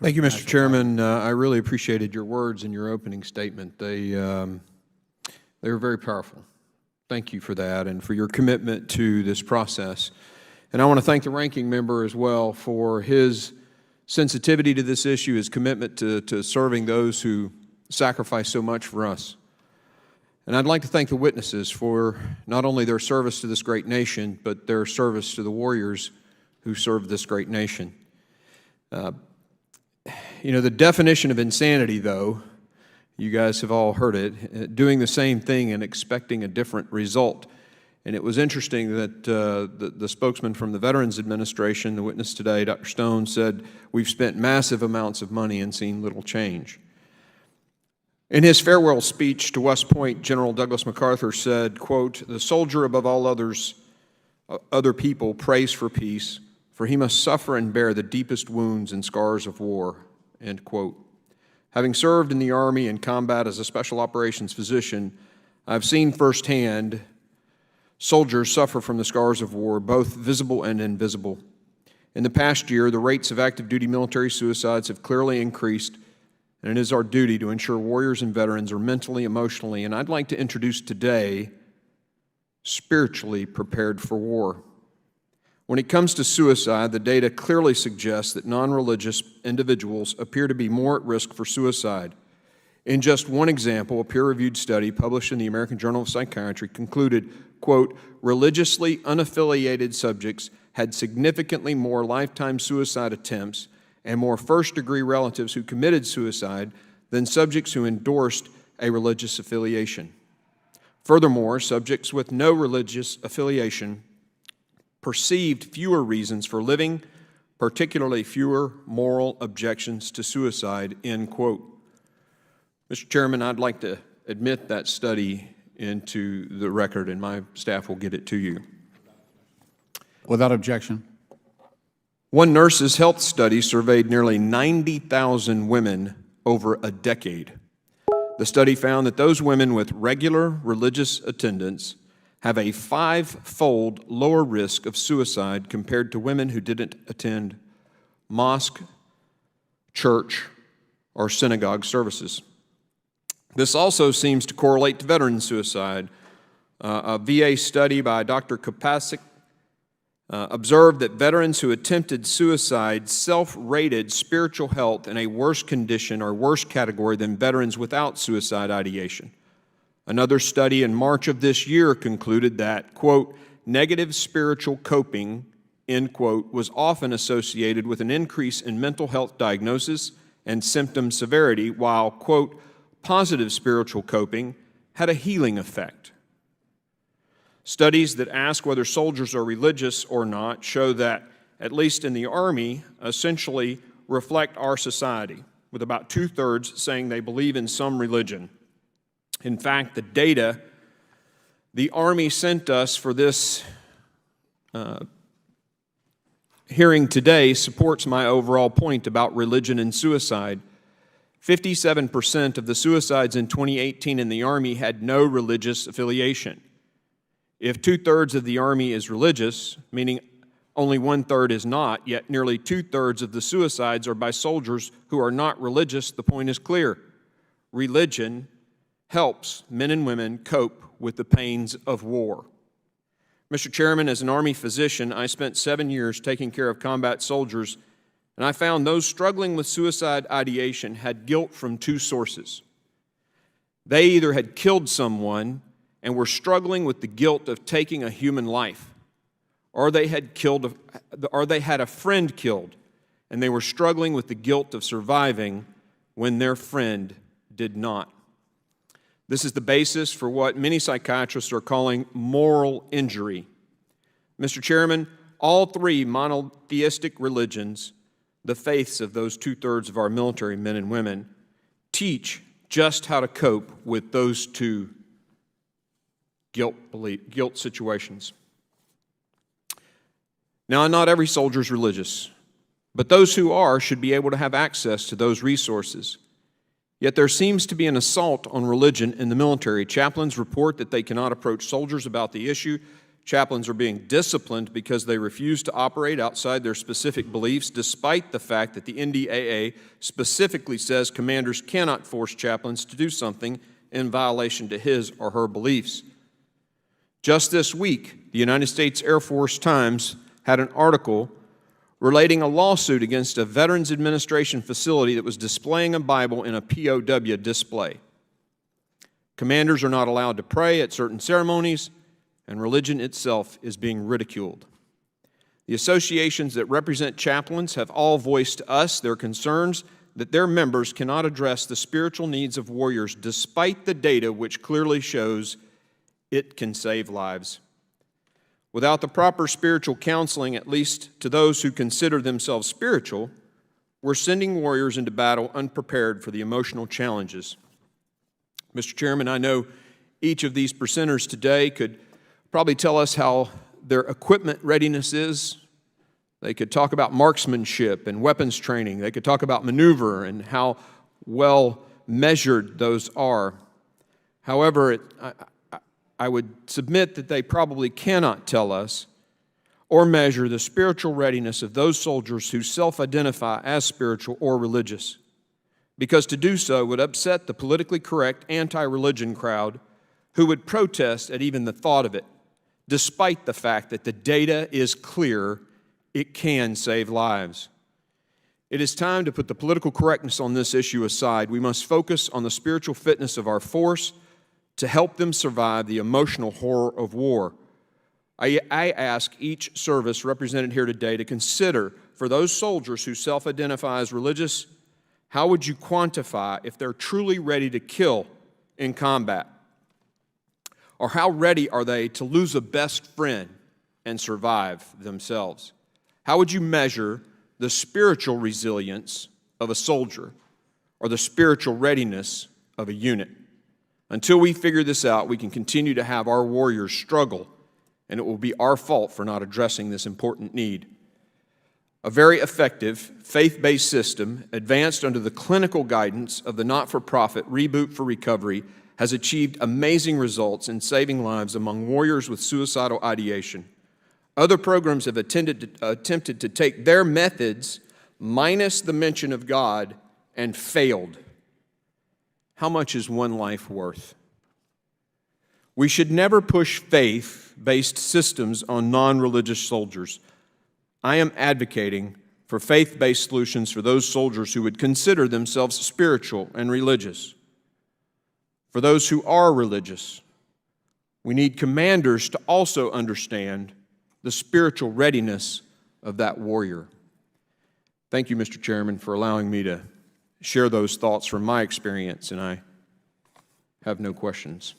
Thank you, Mr. Chairman. I really appreciated your words in your opening statement. They were very powerful. Thank you for that and for your commitment to this process. And I want to thank the ranking member as well for his sensitivity to this issue, his commitment to serving those who sacrifice so much for us. And I'd like to thank the witnesses for not only their service to this great nation, but their service to the warriors who serve this great nation. The definition of insanity, though, you guys have all heard it, doing the same thing and expecting a different result. And it was interesting that the spokesman from the Veterans Administration, the witness today, Dr. Stone, said, "We've spent massive amounts of money and seen little change." In his farewell speech to West Point, General Douglas MacArthur said, quote, "The soldier above all other people prays for peace, for he must suffer and bear the deepest wounds and scars of war," end quote. Having served in the Army in combat as a special operations physician, I've seen firsthand soldiers suffer from the scars of war, both visible and invisible. In the past year, the rates of active duty military suicides have clearly increased, and it is our duty to ensure warriors and veterans are mentally, emotionally, and I'd like to introduce today, spiritually prepared for war. When it comes to suicide, the data clearly suggests that non-religious individuals appear to be more at risk for suicide. In just one example, a peer-reviewed study published in the American Journal of Psychiatry concluded, quote, "Religiously unaffiliated subjects had significantly more lifetime suicide attempts and more first-degree relatives who committed suicide than subjects who endorsed a religious affiliation. Furthermore, subjects with no religious affiliation perceived fewer reasons for living, particularly fewer moral objections to suicide," end quote. Mr. Chairman, I'd like to admit that study into the record, and my staff will get it to you. Without objection. One nurse's health study surveyed nearly 90,000 women over a decade. The study found that those women with regular religious attendance have a 5-fold lower risk of suicide compared to women who didn't attend mosque, church, or synagogue services. This also seems to correlate to veteran suicide. A VA study by Dr. Kopasik observed that veterans who attempted suicide self-rated spiritual health in a worse condition or worse category than veterans without suicide ideation. Another study in March of this year concluded that, quote, "negative spiritual coping," end quote, was often associated with an increase in mental health diagnosis and symptom severity, while, quote, "positive spiritual coping had a healing effect." Studies that ask whether soldiers are religious or not show that, at least in the Army, essentially reflect our society, with about 2/3 saying they believe in some religion. In fact, the data the Army sent us for this hearing today supports my overall point about religion and suicide. 57% of the suicides in 2018 in the Army had no religious affiliation. If 2/3 of the Army is religious, meaning only 1/3 is not, yet nearly 2/3 of the suicides are by soldiers who are not religious, the point is clear. Religion helps men and women cope with the pains of war. Mr. Chairman, as an Army physician, I spent 7 years taking care of combat soldiers, and I found those struggling with suicide ideation had guilt from 2 sources. They either had killed someone and were struggling with the guilt of taking a human life, or they had a friend killed, and they were struggling with the guilt of surviving when their friend did not. This is the basis for what many psychiatrists are calling moral injury. Mr. Chairman, all 3 monotheistic religions, the faiths of those 2/3 of our military men and women, teach just how to cope with those 2 guilt situations. Now, not every soldier is religious, but those who are should be able to have access to those resources. Yet there seems to be an assault on religion in the military. Chaplains report that they cannot approach soldiers about the issue Chaplains are being disciplined because they refuse to operate outside their specific beliefs, despite the fact that the NDAA specifically says commanders cannot force chaplains to do something in violation to his or her beliefs. Just this week, the United States Air Force Times had an article relating a lawsuit against a Veterans Administration facility that was displaying a Bible in a POW display. Commanders are not allowed to pray at certain ceremonies, and religion itself is being ridiculed. The associations that represent chaplains have all voiced to us their concerns that their members cannot address the spiritual needs of warriors despite the data which clearly shows it can save lives. Without the proper spiritual counseling, at least to those who consider themselves spiritual, we're sending warriors into battle unprepared for the emotional challenges. Mr. Chairman, I know each of these presenters today could probably tell us how their equipment readiness is. They could talk about marksmanship and weapons training. They could talk about maneuver and how well measured those are. However, I would submit that they probably cannot tell us or measure the spiritual readiness of those soldiers who self-identify as spiritual or religious, because to do so would upset the politically correct anti-religion crowd who would protest at even the thought of it, despite the fact that the data is clear it can save lives. It is time to put the political correctness on this issue aside. We must focus on the spiritual fitness of our force to help them survive the emotional horror of war. I ask each service represented here today to consider, for those soldiers who self-identify as religious, how would you quantify if they're truly ready to kill in combat? Or how ready are they to lose a best friend and survive themselves? How would you measure the spiritual resilience of a soldier or the spiritual readiness of a unit? Until we figure this out, we can continue to have our warriors struggle, and it will be our fault for not addressing this important need. A very effective, faith-based system, advanced under the clinical guidance of the not-for-profit Reboot for Recovery, has achieved amazing results in saving lives among warriors with suicidal ideation. Other programs have attempted to take their methods, minus the mention of God, and failed. How much is one life worth? We should never push faith-based systems on non-religious soldiers. I am advocating for faith-based solutions for those soldiers who would consider themselves spiritual and religious. For those who are religious, we need commanders to also understand the spiritual readiness of that warrior. Thank you, Mr. Chairman, for allowing me to share those thoughts from my experience, and I have no questions.